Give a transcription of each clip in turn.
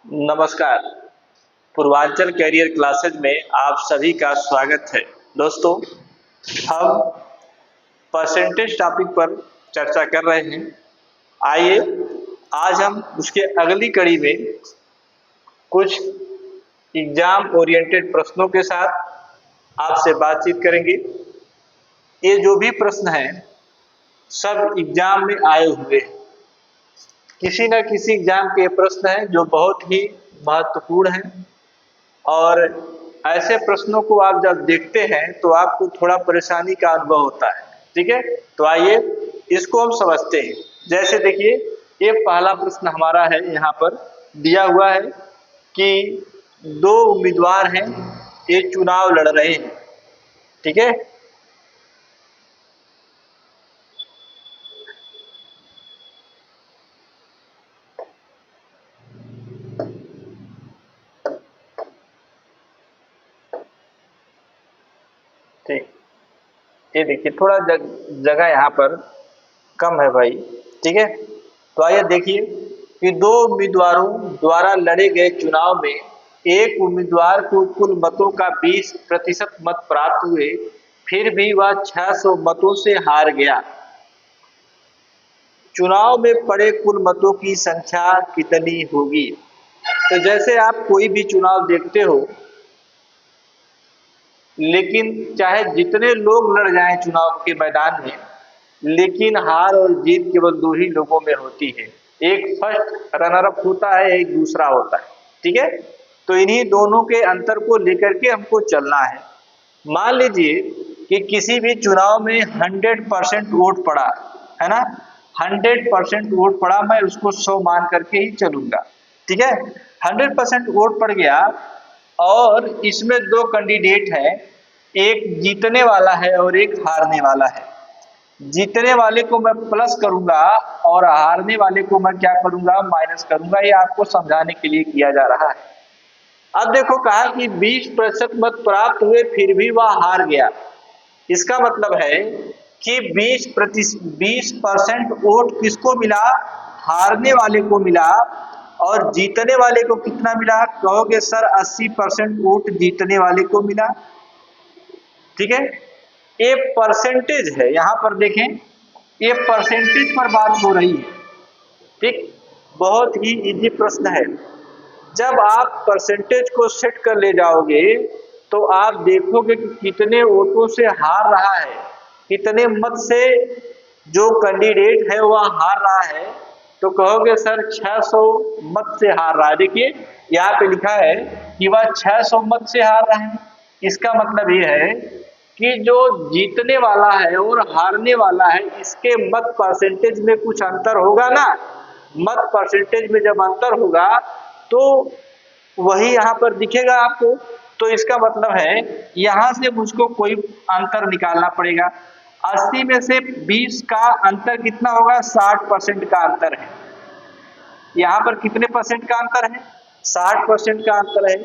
नमस्कार। Purvanchal career classes में आप सभी का स्वागत है। दोस्तों, हम परसेंटेज टॉपिक पर चर्चा कर रहे हैं। आइए आज हम उसके अगली कड़ी में कुछ एग्जाम ओरिएंटेड प्रश्नों के साथ आपसे बातचीत करेंगे। ये जो भी प्रश्न हैं सब एग्जाम में आए हुए हैं। किसी न किसी एग्जाम के प्रश्न हैं जो बहुत ही महत्वपूर्ण हैं और ऐसे प्रश्नों को आप जब देखते हैं तो आपको थोड़ा परेशानी का अनुभव होता है। ठीक है, तो आइए इसको हम समझते हैं। जैसे देखिए, ये पहला प्रश्न हमारा है, यहाँ पर दिया हुआ है कि दो उम्मीदवार हैं, ये चुनाव लड़ रहे हैं। ठीक है, ठीक, ये देखिए थोड़ा जगह यहाँ पर कम है भाई। ठीक है, तो आइए देखिए कि दो उम्मीदवारों द्वारा लड़े गए चुनाव में एक उम्मीदवार को कुल मतों का 20% मत प्राप्त हुए, फिर भी वह 600 मतों से हार गया। चुनाव में पड़े कुल मतों की संख्या कितनी होगी? तो जैसे आप कोई भी चुनाव देखते हो, लेकिन चाहे जितने लोग लड़ जाएं चुनाव के मैदान में, लेकिन हार और जीत केवल दो ही लोगों में होती है। एक फर्स्ट रनर अप होता है, एक दूसरा होता है। ठीक है, तो इन्हीं दोनों के अंतर को लेकर के हमको चलना है। मान लीजिए कि किसी भी चुनाव में 100% वोट पड़ा है ना, 100% वोट पड़ा, मैं उसको 100 मान करके ही चलूंगा। ठीक है, 100% वोट पड़ गया और इसमें दो कैंडिडेट हैं, एक जीतने वाला है और एक हारने वाला है। जीतने वाले को मैं प्लस करूंगा और हारने वाले को मैं क्या करूंगा, माइनस करूंगा। ये आपको समझाने के लिए किया जा रहा है। अब देखो, कहा कि 20% मत प्राप्त हुए फिर भी वह हार गया। इसका मतलब है कि 20% वोट किसको मिला? हारने वाले को मिला। और जीतने वाले को कितना मिला? कहोगे सर 80% वोट जीतने वाले को मिला। ठीक है, ये परसेंटेज है, यहां पर देखें, ये परसेंटेज पर बात हो रही है। ठीक, बहुत ही इजी प्रश्न है। जब आप परसेंटेज को सेट कर ले जाओगे तो आप देखोगे कि कितने वोटों से हार रहा है, कितने मत से जो कैंडिडेट है वह हार रहा है। तो कहोगे सर 600 मत से हार रहा है। देखिए यहाँ पे लिखा है कि वह 600 मत से हार रहा है। इसका मतलब ये है कि जो जीतने वाला है और हारने वाला है, इसके मत परसेंटेज में कुछ अंतर होगा ना। मत परसेंटेज में जब अंतर होगा तो वही यहाँ पर दिखेगा आपको। तो इसका मतलब है यहाँ से मुझको कोई अंतर निकालना पड़ेगा। 80 में से 20 का अंतर कितना होगा? 60% का अंतर है। यहाँ पर कितने परसेंट का अंतर है? 60% का अंतर है।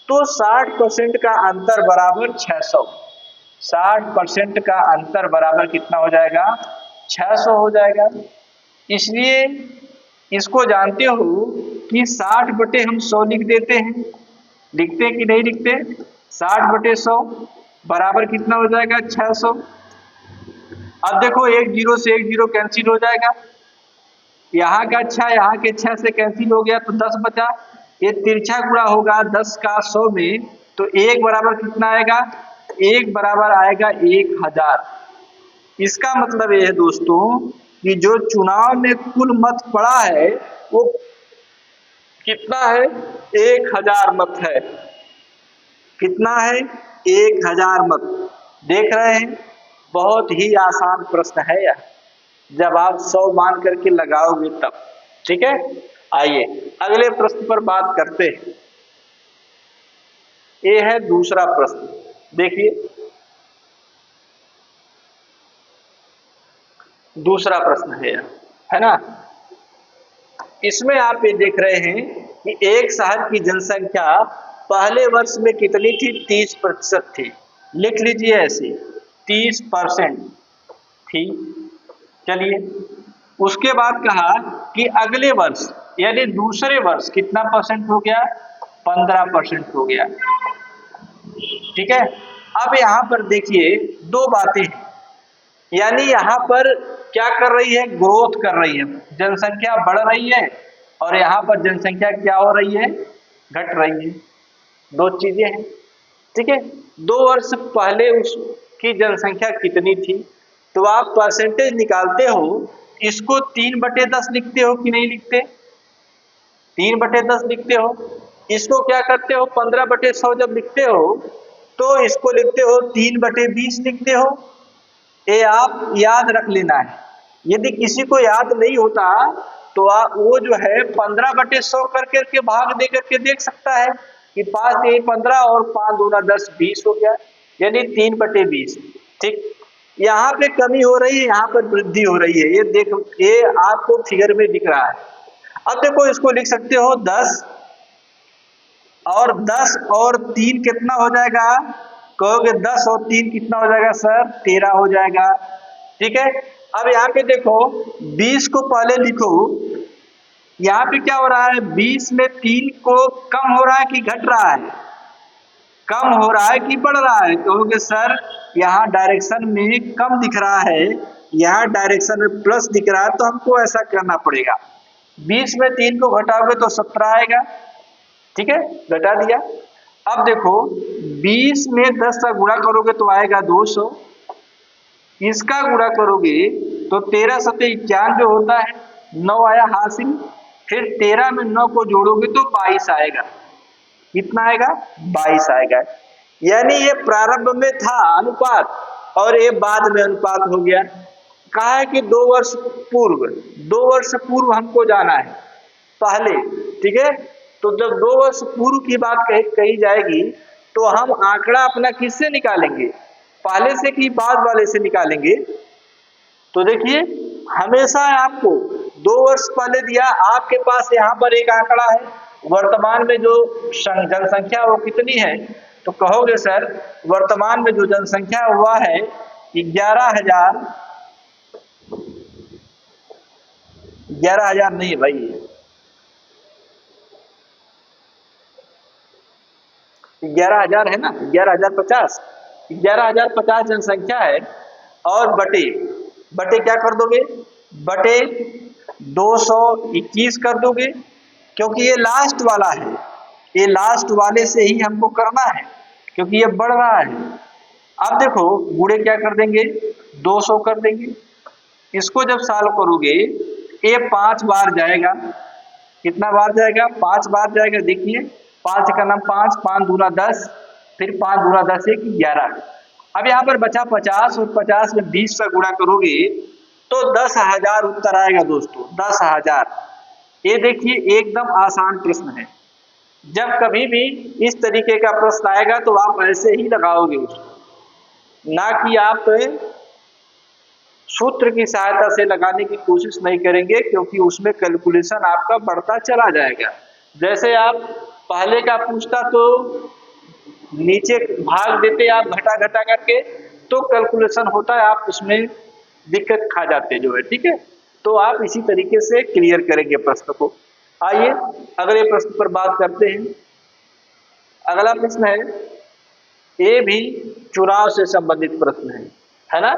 तो 60% का अंतर बराबर 600। 60% का अंतर बराबर कितना हो जाएगा? 600 हो जाएगा। इसलिए इसको जानते हो कि 60 बटे हम 100 लिख देते हैं। लिखते हैं कि नहीं लिखते? 60 बटे 100 बराबर कितना हो जाएगा? 600। अब देखो, एक जीरो से एक जीरो कैंसिल हो जाएगा। यहाँ का 6 यहाँ के 6 से कैंसिल हो गया तो 10 बचा। ये तिरछा गुणा होगा 10 का 100 में, तो एक बराबर कितना आएगा? एक बराबर आएगा 1000। इसका मतलब ये है दोस्तों कि जो चुनाव में कुल मत पड़ा है वो कितना है? 1000 मत है। कितना है? 1000 मत। देख रहे हैं, बहुत ही आसान प्रश्न है यह, जब आप 100 मान करके लगाओगे तब। ठीक है, आइए अगले प्रश्न पर बात करते हैं। ये है दूसरा प्रश्न। देखिए दूसरा प्रश्न है ना। इसमें आप ये देख रहे हैं कि एक शहर की जनसंख्या पहले वर्ष में कितनी थी? 30% थी। लिख लीजिए ऐसे, 30% थी। चलिए, उसके बाद कहा कि अगले वर्ष यानी दूसरे वर्ष कितना परसेंट हो गया, 15% हो गया। ठीक है, अब यहाँ पर देखिए दो बातें हैं, यानी यहाँ पर क्या कर रही है, ग्रोथ कर रही है, जनसंख्या बढ़ रही है, और यहाँ पर जनसंख्या क्या हो रही है, घट रही है। दो चीजें हैं। ठीक है, 2 वर्ष पहले उसकी जनसंख्या कितनी थी, तो आप परसेंटेज निकालते हो, इसको 3/10 लिखते हो कि नहीं लिखते, 3/10 लिखते हो। इसको क्या करते हो, 15/100 जब लिखते हो तो इसको लिखते हो 3/20 लिखते हो। ये आप याद रख लेना है। यदि किसी को याद नहीं होता तो आप वो जो है 15/100 करके भाग दे करके देख सकता है कि 5×3 = 15 और 5×2 = 10 20 हो गया, यानी 3/20। ठीक, यहाँ पे कमी हो रही है, यहाँ पर वृद्धि हो रही है, ये देखो, ये आपको फिगर में दिख रहा है। अब देखो इसको लिख सकते हो 10 और 3 कितना हो जाएगा, कहोगे 10 और 3 कितना हो जाएगा सर, 13 हो जाएगा। ठीक है, अब यहाँ पे देखो 20 को पहले लिखो, यहाँ पे क्या हो रहा है, 20 में 3 को कम हो रहा है कि घट रहा है, कम हो रहा है कि बढ़ रहा है, कहोगे सर यहाँ डायरेक्शन में कम दिख रहा है, यहाँ डायरेक्शन में प्लस दिख रहा है, तो हमको ऐसा करना पड़ेगा, 20 में 3 को घटाओगे तो 17 आएगा। ठीक है, घटा दिया। अब देखो 20 में 10 का गुणा करोगे तो आएगा 200, इसका गुणा करोगे तो 13 7 91 होता है, 9 आया हासिल, फिर 13 में 9 को जोड़ोगे तो 22 आएगा। कितना आएगा, 22 आएगा। यानी ये प्रारंभ में था अनुपात और ये बाद में अनुपात हो गया। कहा है कि 2 वर्ष पूर्व, 2 वर्ष पूर्व हमको जाना है पहले। ठीक है, तो जब 2 वर्ष पूर्व की बात कही जाएगी तो हम आंकड़ा अपना किससे निकालेंगे, पहले से कि बाद वाले से निकालेंगे। तो देखिए हमेशा आपको 2 वर्ष पहले दिया, आपके पास यहाँ पर एक आंकड़ा है, वर्तमान में जो जनसंख्या वो कितनी है, तो कहोगे सर वर्तमान में जो जनसंख्या हुआ है 11,000 नहीं भाई, 11,000 है ना, 11,050, 11,050 जनसंख्या है, और बटे क्या कर दोगे, बटे 221 कर दोगे, क्योंकि ये लास्ट वाला है, ये लास्ट वाले से ही हमको करना है क्योंकि ये बढ़ रहा है। अब देखो गुणे क्या कर देंगे, 200 कर देंगे, इसको जब सॉल्व करोगे ये 5 बार जाएगा, कितना बार जाएगा, 5 बार जाएगा। देखिए 5 का नाम 5, 5×2 = 10, फिर 5×2 = 10 = 11। अब यहाँ पर बचा 50 और 50 में 20 का गुणा करोगे तो 10,000 उत्तर आएगा दोस्तों, 10,000। ये देखिए एकदम आसान प्रश्न है। जब कभी भी इस तरीके का प्रश्न आएगा तो आप ऐसे ही लगाओगे उसको, ना कि आप सूत्र की सहायता से लगाने की कोशिश नहीं करेंगे, क्योंकि उसमें कैलकुलेशन आपका बढ़ता चला जाएगा। जैसे आप पहले का पूछता तो नीचे भाग देते आप घटा करके, तो कैलकुलेशन होता है, आप उसमें दिक्कत खा जाते जो है। ठीक है, तो आप इसी तरीके से क्लियर करेंगे प्रश्न को। आइए अगले प्रश्न पर बात करते हैं। अगला प्रश्न है, ये भी चुनाव से संबंधित प्रश्न है ना,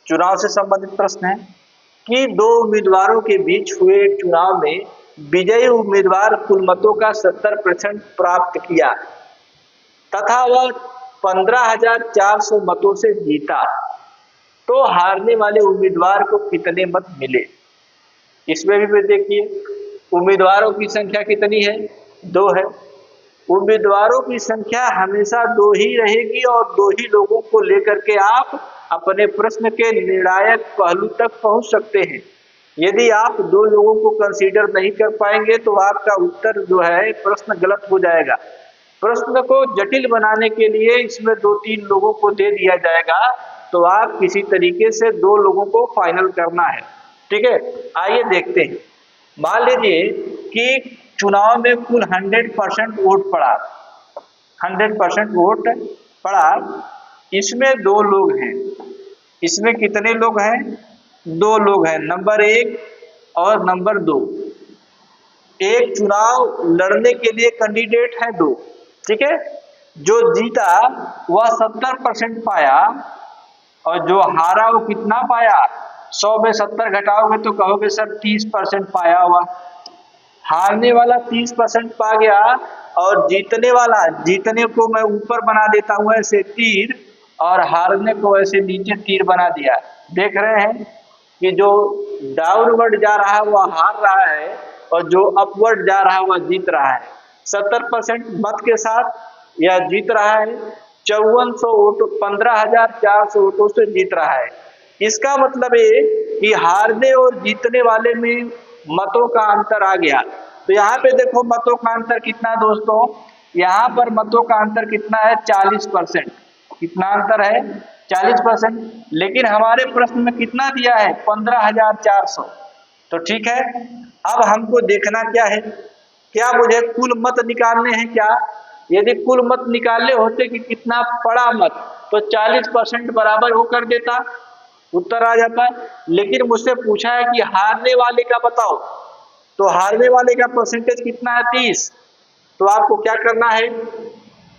चुनाव से संबंधित प्रश्न है कि 2 उम्मीदवारों के बीच हुए एक चुनाव में विजयी उम्मीदवार कुल मतों का 70% प्राप्त किया तथा वह 15,400 मतों से जीता, तो हारने वाले उम्मीदवार को कितने मत मिले। इसमें भी देखिए उम्मीदवारों की संख्या कितनी है, 2 है। उम्मीदवारों की संख्या हमेशा 2 ही रहेगी और 2 ही लोगों को लेकर के आप अपने प्रश्न के निर्णायक पहलू तक पहुंच सकते हैं। यदि आप 2 लोगों को कंसीडर नहीं कर पाएंगे तो आपका उत्तर जो है प्रश्न गलत हो जाएगा। प्रश्न को जटिल बनाने के लिए इसमें 2-3 लोगों को दे दिया जाएगा, तो आप किसी तरीके से 2 लोगों को फाइनल करना है। ठीक है, आइए देखते हैं। मान लीजिए कि चुनाव में कुल 100% वोट पड़ा, 100% वोट पड़ा, इसमें 2 लोग हैं। इसमें कितने लोग हैं, 2 लोग हैं। नंबर 1 और नंबर 2, एक चुनाव लड़ने के लिए कैंडिडेट है 2, ठीक है। जो जीता वह 70% पाया और जो हारा वो कितना पाया? 100 में 70 घटाओगे तो कहोगे सर 30% पाया हुआ। हारने वाला 30% पा गया और जीतने को मैं ऊपर बना देता हूं ऐसे तीर, और हारने को ऐसे नीचे तीर बना दिया। देख रहे हैं कि जो डाउनवर्ड जा रहा है वह हार रहा है और जो अपवर्ड जा रहा है वह जीत रहा है। 70% मत के साथ यह जीत रहा है, 5400 वोटों 15,400 वोटों से जीत रहा है। इसका मतलब ये कि हारने और जीतने वाले में मतों का अंतर आ गया। तो यहाँ पे देखो मतों का अंतर कितना दोस्तों, यहाँ पर मतों का अंतर कितना है? 40%। कितना अंतर है? 40%। लेकिन हमारे प्रश्न में कितना दिया है? 15,400। तो ठीक है, अब हमको देखना क्या है, क्या मुझे कुल मत निकालने हैं क्या? यदि कुल मत निकालने होते कि कितना पड़ा मत, तो 40% बराबर वो कर देता, उत्तर आ जाता। लेकिन मुझसे पूछा है कि हारने वाले का बताओ, तो हारने वाले का परसेंटेज कितना है? 30। तो आपको क्या करना है?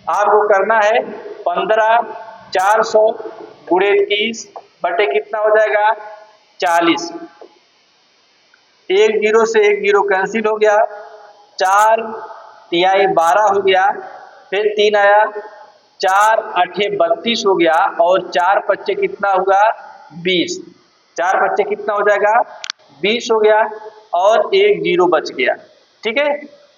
आपको करना है 15,400 गुणे 30 बटे कितना हो जाएगा? 40। एक जीरो से एक जीरो कैंसिल हो गया, 4 तिहाई 12 हो गया, फिर 3 आया, 4 8 32 हो गया और 4 पच्चे कितना हुआ? 20। 4 पच्चे कितना हो जाएगा? 20 हो गया और एक जीरो बच गया, ठीक है।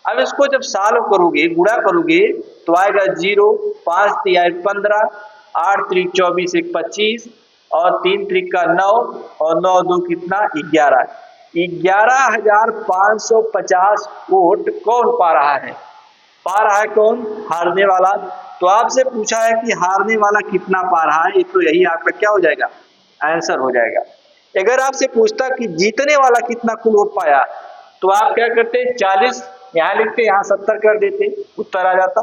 अब इसको जब सॉल्व करोगे, गुणा करोगे तो आएगा 0, 5 तिहाई 15, 8 त्रिक 24, 1 25 और 3 त्रिक का 9 और 9 2 कितना? 11। 11,550 वोट कौन पा रहा है? पा रहा है कौन? हारने वाला। तो आपसे पूछा है कि हारने वाला कितना पा रहा है, तो यही आपका क्या हो जाएगा? आंसर हो जाएगा। अगर आपसे पूछता कि जीतने वाला कितना कुल वोट पाया, तो आप क्या करते? 40 यहाँ लिखते, यहाँ 70 कर देते, उत्तर आ जाता।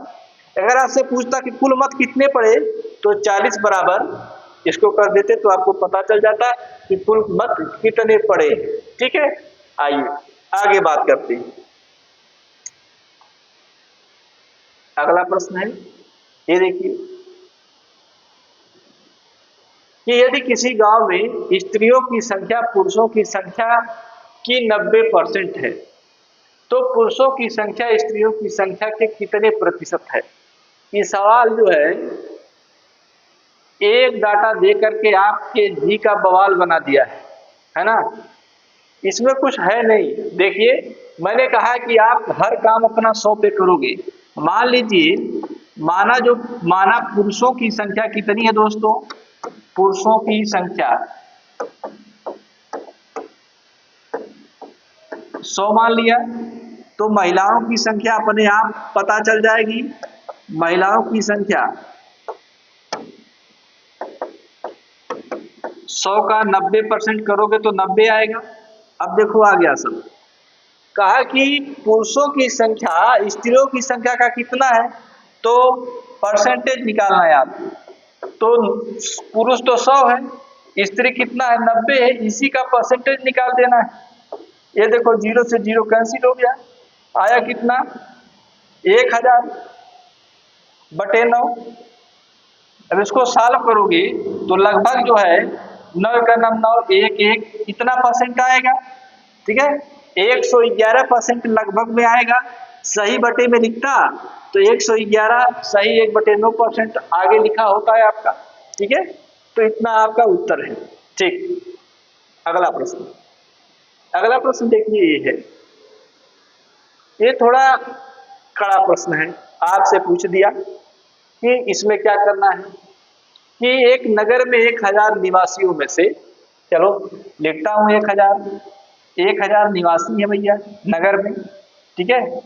अगर आपसे पूछता कि कुल मत कितने पड़े, तो 40 बराबर इसको कर देते, तो आपको पता चल जाता कि कुल मत कितने पड़े, ठीक है। आइए आगे बात करते हैं। अगला प्रश्न है, ये देखिए कि यदि किसी गांव में स्त्रियों की संख्या पुरुषों की संख्या की 90% है, तो पुरुषों की संख्या स्त्रियों की संख्या के कितने प्रतिशत है? ये सवाल जो है एक डाटा दे करके आपके जी का बवाल बना दिया है ना। इसमें कुछ है नहीं। देखिए, मैंने कहा कि आप हर काम अपना 100 पे करोगे। मान लीजिए, माना पुरुषों की संख्या कितनी है दोस्तों? पुरुषों की संख्या 100 मान लिया, तो महिलाओं की संख्या अपने आप पता चल जाएगी। महिलाओं की संख्या 100 का 90% करोगे तो 90 आएगा। अब देखो आ गया सब। कहा कि पुरुषों की संख्या स्त्रियों की संख्या का कितना है, तो परसेंटेज निकालना है आपको। तो पुरुष तो 100 है, स्त्री कितना है? 90 है, इसी का परसेंटेज निकाल देना है। ये देखो 0 से 0 कैंसिल हो गया, आया कितना? 1000 बटे 9। अब इसको सॉल्व करोगे तो लगभग जो है 9 का 9 1 1 इतना परसेंट आएगा, ठीक है। 111% लगभग में आएगा। सही बटे में लिखता तो 111 सही 1/9% आगे लिखा होता है आपका, ठीक है। तो इतना आपका उत्तर है, ठीक। अगला प्रश्न, अगला प्रश्न देखिए, ये है, ये थोड़ा कड़ा प्रश्न है। आपसे पूछ दिया कि इसमें क्या करना है कि एक नगर में 1000 निवासियों में से, चलो लिखता हूं 1000 निवासी है भैया नगर में, ठीक है।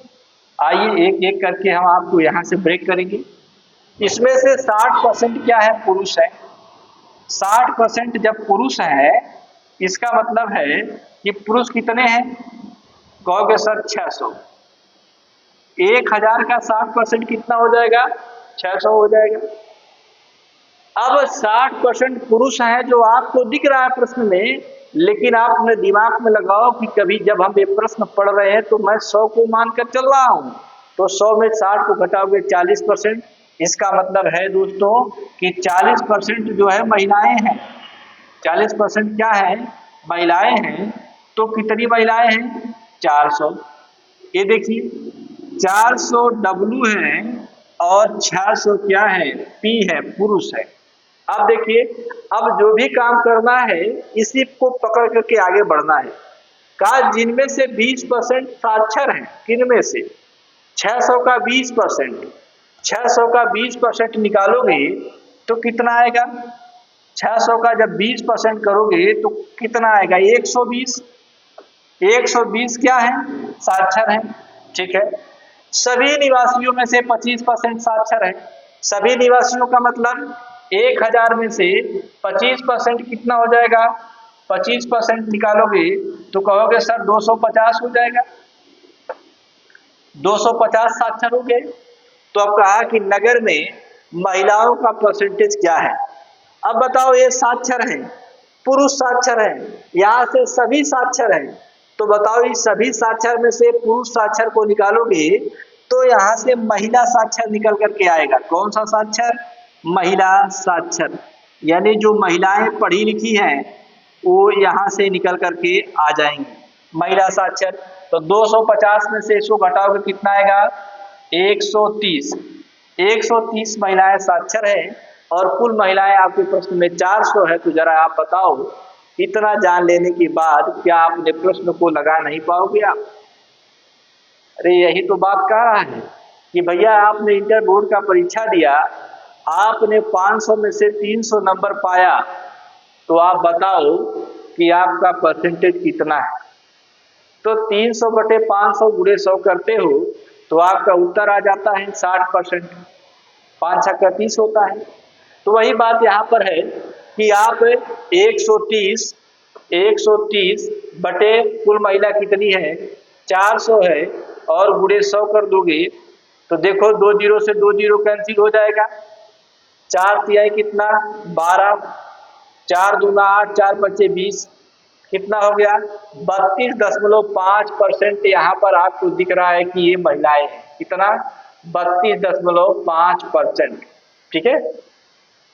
आइए एक एक करके हम आपको यहां से ब्रेक करेंगे। इसमें से 60% क्या है? पुरुष है। 60% जब पुरुष है, इसका मतलब है कि पुरुष कितने हैं? कहोगे सर 600। 1000 का 60% कितना हो जाएगा? 600 हो जाएगा। अब 60% पुरुष है जो आपको दिख रहा है प्रश्न में, लेकिन आप अपने दिमाग में लगाओ कि कभी जब हम ये प्रश्न पढ़ रहे हैं तो मैं 100 को मानकर चल रहा हूं, तो 100 में 60 को घटाओगे 40%। इसका मतलब है दोस्तों कि 40% जो है महिलाएं हैं। 40% क्या है? महिलाएं हैं। तो कितनी महिलाएं हैं? 400। ये देखिए 400 डब्लू है और 600 क्या है? पी है, पुरुष है। अब देखिए, अब जो भी काम करना है इसी को पकड़ करके आगे बढ़ना है। कहा जिनमें से 20% साक्षर हैं, किनमें से? 600 का 20%। 600 का 20% निकालोगे तो कितना आएगा? 600 का जब 20% करोगे तो कितना आएगा? 120। 120 क्या है? साक्षर है। ठीक है। सभी निवासियों में से 25% साक्षर है। सभी निवासियों का मतलब 1000 में से 25% कितना हो जाएगा? 25% निकालोगे तो कहोगे सर 250 हो जाएगा। 250 साक्षर हो गए। तो अब कहा कि नगर में महिलाओं का परसेंटेज क्या है? अब बताओ, ये साक्षर है, पुरुष साक्षर है, यहाँ से सभी साक्षर हैं। तो बताओ इस सभी साक्षर में से पुरुष साक्षर को निकालोगे तो यहाँ से महिला साक्षर निकल करके आएगा। कौन सा साक्षर? महिला साक्षर। यानी जो महिलाएं पढ़ी लिखी हैं वो यहाँ से निकल करके आ जाएंगी, महिला साक्षर। तो 250 में से 100 घटाओगे कितना आएगा? 130। 130 महिलाएं साक्षर है और कुल महिलाएं आपके प्रश्न में 400 है। तो जरा आप बताओ, इतना जान लेने के बाद क्या आपने प्रश्न को लगा नहीं पाओगे आप? अरे यही तो बात कह रहा है कि भैया आपने इंटर बोर्ड का परीक्षा दिया, आपने 500 में से 300 नंबर पाया, तो आप बताओ कि आपका परसेंटेज कितना है? तो 300 बटे 500 गुणे 100 करते हो तो आपका उत्तर आ जाता है 60%। 5 छक्का 30 होता है। तो वही बात यहाँ पर है कि आप 130 बटे कुल महिला कितनी है? 400 है, और गुणे 100 कर दोगे तो देखो 2 जीरो से 2 जीरो कैंसिल हो जाएगा। 4 तिहाई कितना? 12। 4 दूना 8, 4 पच्चे 20, कितना हो गया? 32.5% यहाँ पर आपको दिख रहा है कि ये महिलाएं हैं। कितना? 32.5%। ठीक है,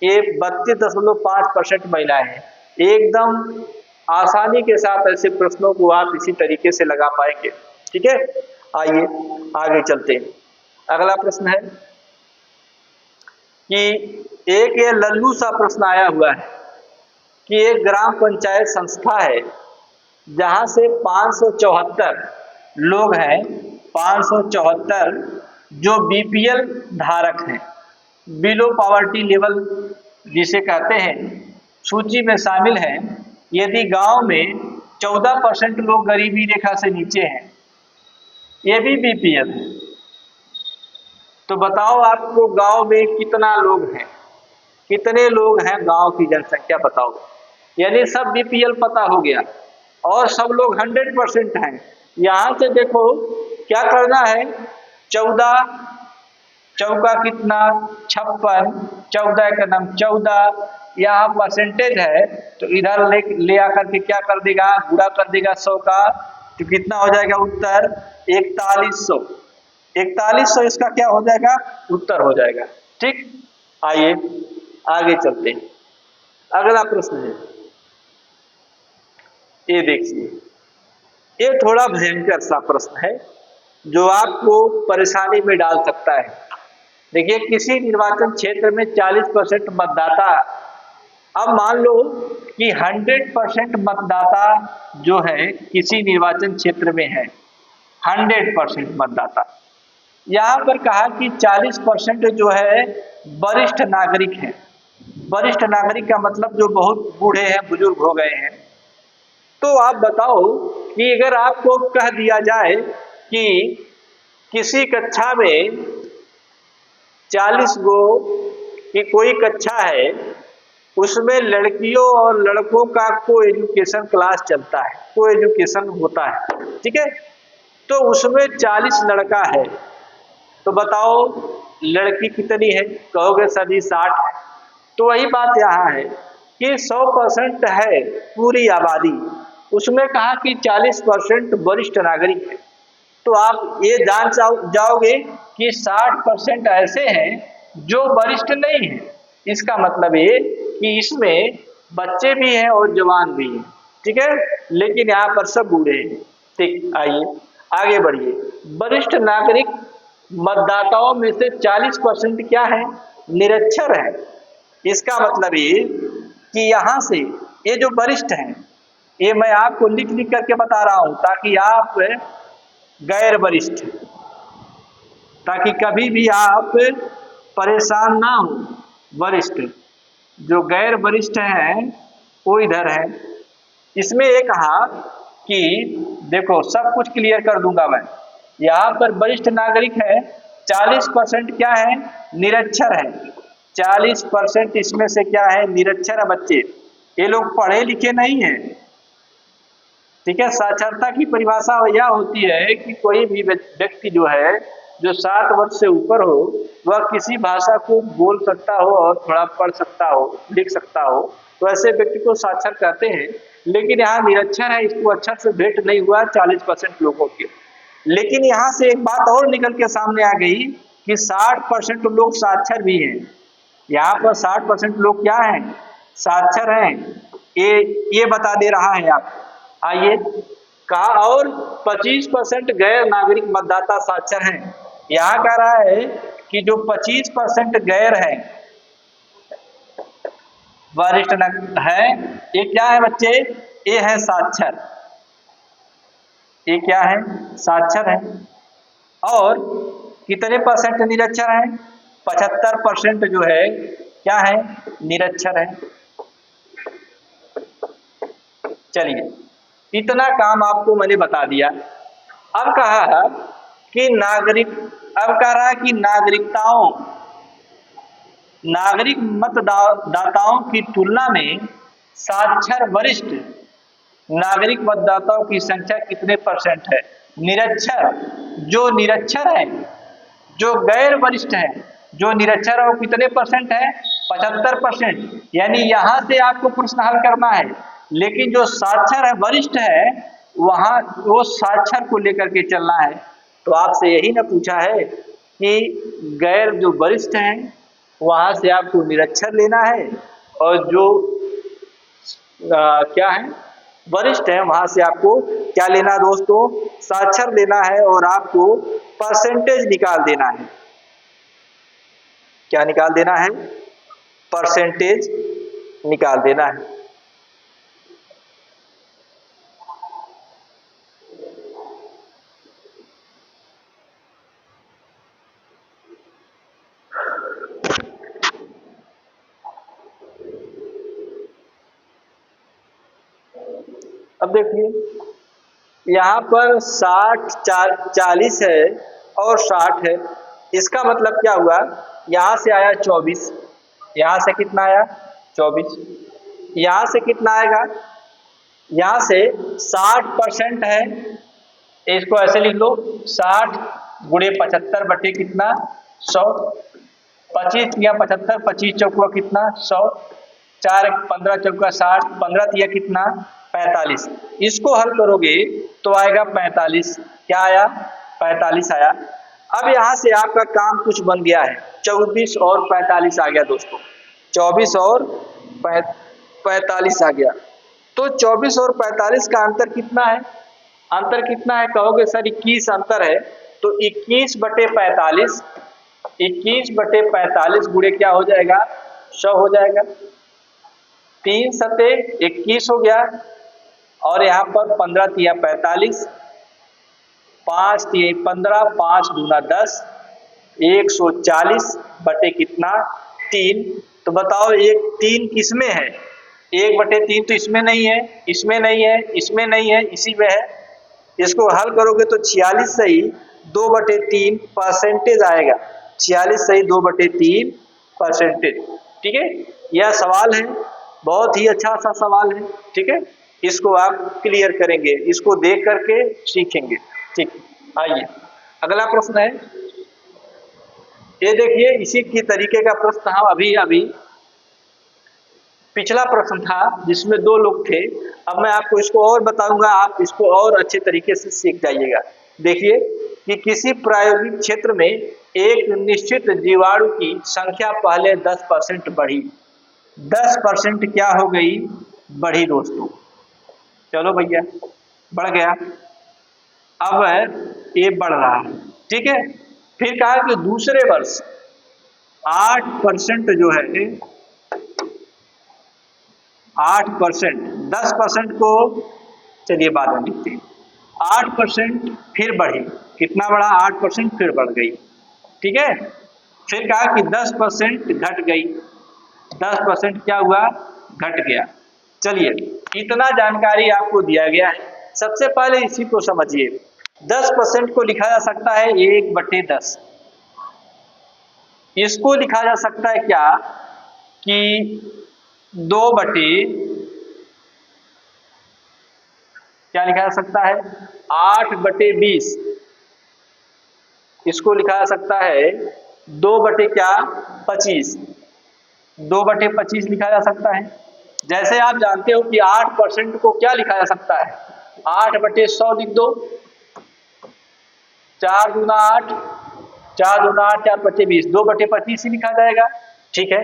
ये 32.5% महिलाएं हैं। एकदम आसानी के साथ ऐसे प्रश्नों को आप इसी तरीके से लगा पाएंगे। ठीक है, आइए आगे चलते हैं। अगला प्रश्न है कि एक ये लल्लू सा प्रश्न आया हुआ है कि एक ग्राम पंचायत संस्था है जहां से 574 लोग हैं, 574 जो बीपीएल धारक हैं, बिलो पॉवर्टी लेवल जिसे कहते हैं, सूची में शामिल हैं। यदि गांव में 14% लोग गरीबी रेखा से नीचे हैं, ये भी बीपीएल है, तो बताओ आपको गांव में कितना लोग हैं? कितने लोग हैं गांव की जनसंख्या बताओ। यानी सब बीपीएल पता हो गया और सब लोग 100% हैं। यहां से देखो क्या करना है, 14 चौका कितना? 56, 14 का नाम 14, यहाँ परसेंटेज है तो इधर ले आकर के क्या कर देगा? गुणा कर देगा 100 का, तो कितना हो जाएगा उत्तर? 4100। 4100 इसका क्या हो जाएगा? उत्तर हो जाएगा। ठीक, आइए आगे चलते हैं। अगला प्रश्न है, ये देखिए, ये थोड़ा भयंकर सा प्रश्न है जो आपको परेशानी में डाल सकता है। देखिए, किसी निर्वाचन क्षेत्र में 40% मतदाता, अब मान लो कि 100% मतदाता जो है किसी निर्वाचन क्षेत्र में है, 100% मतदाता। यहाँ पर कहा कि 40% जो है वरिष्ठ नागरिक हैं। वरिष्ठ नागरिक का मतलब जो बहुत बूढ़े हैं, बुजुर्ग हो गए हैं। तो आप बताओ कि अगर आपको कह दिया जाए कि किसी कक्षा में 40 गो की कोई कक्षा है, उसमें लड़कियों और लड़कों का को एजुकेशन क्लास चलता है, को एजुकेशन होता है। ठीक है, तो उसमें 40 लड़का है, तो बताओ लड़की कितनी है? कहोगे सभी 60 है। तो वही बात यहाँ है कि 100% है पूरी आबादी, उसमें कहा कि 40% वरिष्ठ नागरिक है। तो आप ये जान जाओगे कि 60% ऐसे हैं जो वरिष्ठ नहीं है। इसका मतलब ये कि इसमें बच्चे भी हैं और जवान भी हैं, ठीक है, लेकिन यहाँ पर सब बूढ़े हैं। ठीक, आइए आगे बढ़िए। वरिष्ठ नागरिक मतदाताओं में से 40% क्या है, निरक्षर है। इसका मतलब ये कि यहाँ से ये जो वरिष्ठ हैं, ये मैं आपको लिख लिख करके बता रहा हूं ताकि आप गैर वरिष्ठ, ताकि कभी भी आप परेशान ना हो। वरिष्ठ, जो गैर वरिष्ठ हैं वो इधर है। इसमें ये कहा कि देखो सब कुछ क्लियर कर दूंगा मैं। यहाँ पर वरिष्ठ नागरिक है, 40% क्या है, निरक्षर है। 40% इसमें से क्या है, निरक्षर है बच्चे। ये लोग पढ़े लिखे नहीं है, ठीक है। साक्षरता की परिभाषा यह होती है कि कोई भी व्यक्ति जो है, जो 60 वर्ष से ऊपर हो, वह किसी भाषा को बोल सकता हो और थोड़ा पढ़ सकता हो, लिख सकता हो, तो ऐसे व्यक्ति को साक्षर कहते हैं। लेकिन यहाँ निरक्षर है, इसको अक्षर से भेंट नहीं हुआ 40% लोगों के। लेकिन यहाँ से एक बात और निकल के सामने आ गई कि 60% लोग साक्षर भी हैं। यहाँ पर 60% लोग क्या हैं, साक्षर हैं। ये बता दे रहा है आप। आइए, कहा और 25% गैर नागरिक मतदाता साक्षर हैं। यहाँ कह रहा है कि जो 25% गैर है, वरिष्ठ है, ये क्या है बच्चे, ये है साक्षर। ये क्या है, साक्षर है। और कितने परसेंट निरक्षर है, 75% जो है क्या है, निरक्षर है। चलिए, इतना काम आपको मैंने बता दिया। अब कहा कि अब कह रहा है कि नागरिक मतदाताओं की तुलना में साक्षर वरिष्ठ नागरिक मतदाताओं की संख्या कितने परसेंट है। निरक्षर, जो निरक्षर है, जो गैर वरिष्ठ है, जो निरक्षर है वो कितने परसेंट है, 75%। यानी यहां से आपको प्रश्न हल करना है। लेकिन जो साक्षर है, वरिष्ठ है, वहां वो साक्षर को लेकर के चलना है। तो आपसे यही ना पूछा है कि गैर जो वरिष्ठ हैं वहां से आपको निरक्षर लेना है, और जो क्या है, वरिष्ठ है, वहां से आपको क्या लेना है दोस्तों, साक्षर लेना है। और आपको परसेंटेज निकाल देना है। क्या निकाल देना है, परसेंटेज निकाल देना है। अब देखिए यहाँ पर 40 है और 60 है। इसका मतलब क्या हुआ, यहाँ से आया 24, यहाँ से कितना आया 24, यहाँ से कितना आएगा, यहाँ से 60% है। इसको ऐसे लिख लो, 60 गुणे 75 बटे कितना 100, 25 या 75, 25 चौका कितना 100, 4 15 चौका 60, 15 तिया कितना 45। इसको हल करोगे तो आएगा 45। क्या आया, 45 आया। अब यहाँ से आपका काम कुछ बन गया है, 24 और 45 आ गया दोस्तों, 24 और 45 आ गया। तो 24 और 45 का अंतर कितना है, अंतर कितना है कहोगे सर 21 अंतर है। तो 21 बटे 45, 21 बटे 45 गुणे क्या हो जाएगा 100 हो जाएगा। 3 सते 21 हो गया, और यहाँ पर 15 तिया 45, 5 तिया 15, 5 दूना 10, 140 बटे कितना 3। तो बताओ एक 3 किसमें है, 1/3 तो इसमें नहीं है, इसमें नहीं है, इसमें नहीं है, इसी में है। इसको हल करोगे तो 46 सही 2/3 परसेंटेज आएगा। 46 सही 2/3 परसेंटेज। ठीक है, यह सवाल है, बहुत ही अच्छा सा सवाल है। ठीक है, इसको आप क्लियर करेंगे, इसको देख करके सीखेंगे। ठीक, आइए अगला प्रश्न है, ये देखिए इसी की तरीके का प्रश्न हम अभी पिछला प्रश्न था जिसमें 2 लोग थे। अब मैं आपको इसको और बताऊंगा, आप इसको और अच्छे तरीके से सीख जाइएगा। देखिए कि किसी प्रायोगिक क्षेत्र में एक निश्चित जीवाणु की संख्या पहले 10% बढ़ी, 10% क्या हो गई, बढ़ी दोस्तों। चलो भैया बढ़ गया, अब ये बढ़ रहा है, ठीक है। फिर कहा कि दूसरे वर्ष 8% जो है, 8%, 10% को चलिए बाद में लिखते हैं, 8% फिर बढ़ी, कितना बढ़ा, 8% फिर बढ़ गई, ठीक है। फिर कहा कि 10% घट गई, 10% क्या हुआ, घट गया। चलिए इतना जानकारी आपको दिया गया है। सबसे पहले इसी को समझिए, 10% को लिखा जा सकता है 1/10, इसको लिखा जा सकता है क्या कि 2 क्या लिखा जा सकता है 8/20, इसको लिखा जा सकता है 2/25, 2/25 लिखा जा सकता है। जैसे आप जानते हो कि 8% को क्या लिखा जा सकता है, 8/100 लिख दो, 4 दूना 8, 4 दूना 8, 4/20, 2/25 ही लिखा जाएगा, ठीक है।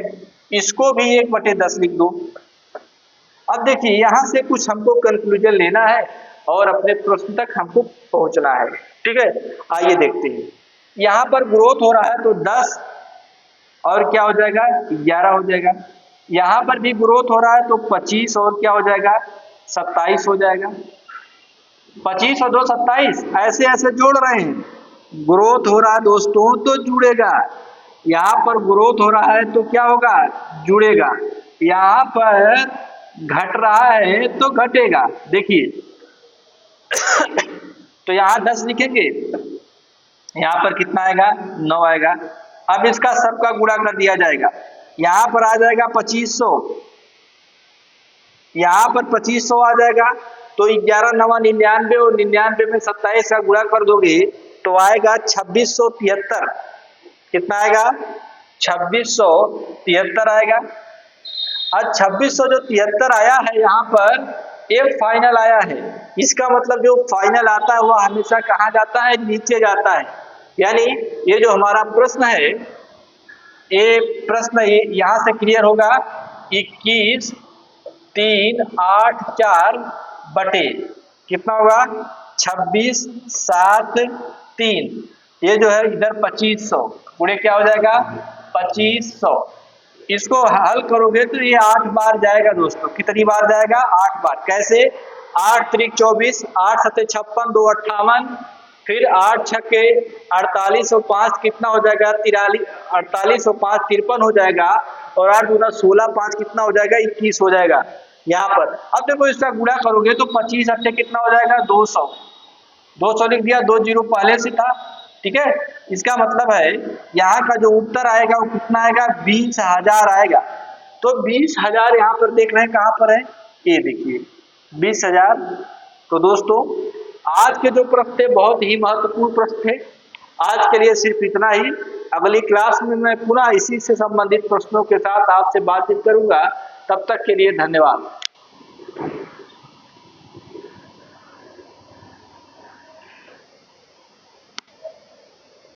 इसको भी 1/10 लिख दो। अब देखिए यहां से कुछ हमको कंक्लूजन लेना है और अपने प्रश्न तक हमको पहुंचना है, ठीक है। आइए देखते हैं, यहाँ पर ग्रोथ हो रहा है तो 10 और क्या हो जाएगा, 11 हो जाएगा। यहाँ पर भी ग्रोथ हो रहा है तो 25 और क्या हो जाएगा, 27 हो जाएगा। 25 और 2 27, ऐसे ऐसे जोड़ रहे हैं, ग्रोथ हो रहा है दोस्तों तो जुड़ेगा, यहाँ पर ग्रोथ हो रहा है तो क्या होगा, जुड़ेगा, यहाँ पर घट रहा है तो घटेगा। देखिए तो यहाँ 10 लिखेंगे, यहाँ पर कितना आएगा, 9 आएगा। अब इसका सबका गुणा कर दिया जाएगा, यहाँ पर आ जाएगा 2500, यहाँ पर 2500 आ जाएगा, तो 11 9 99 और 99 में 27 का गुणा कर दोगे तो आएगा 2673, कितना आएगा, 2673 आएगा। आज 2600 जो 73 आया है यहाँ पर ये फाइनल आया है, इसका मतलब जो फाइनल आता है वह हमेशा कहाँ जाता है, नीचे जाता है। यानी ये जो हमारा प्रश्न है, ये प्रश्न यहाँ से क्लियर होगा, 21 3 8 4 बटे कितना होगा, 26 7 3, ये जो है इधर 2500 पूरे क्या हो जाएगा, 2500। इसको हल करोगे तो ये 8 बार जाएगा दोस्तों, कितनी बार जाएगा, 8 बार। कैसे, 8 त्रिक 24, 8 सत्ते 56, 2 58, फिर 8 छक्के 48 और 5 कितना हो जाएगा, 43, 48 और 5 53 हो जाएगा, और 8 दूना 16, 5 कितना हो जाएगा, 21 हो जाएगा यहाँ पर। अब देखो इसका गुणा करोगे तो 25 अट्ठे कितना हो जाएगा, 200, 200 लिख दिया, 2 जीरो पहले से था, ठीक है। इसका मतलब है यहाँ का जो उत्तर आएगा वो कितना आएगा, 20,000 आएगा। तो 20,000 यहाँ पर देख रहे हैं कहाँ पर है, ये देखिए 20,000। तो दोस्तों आज के जो प्रश्न थे बहुत ही महत्वपूर्ण प्रश्न थे। आज के लिए सिर्फ इतना ही, अगली क्लास में मैं पुनः इसी से संबंधित प्रश्नों के साथ आपसे बातचीत करूंगा। तब तक के लिए धन्यवाद।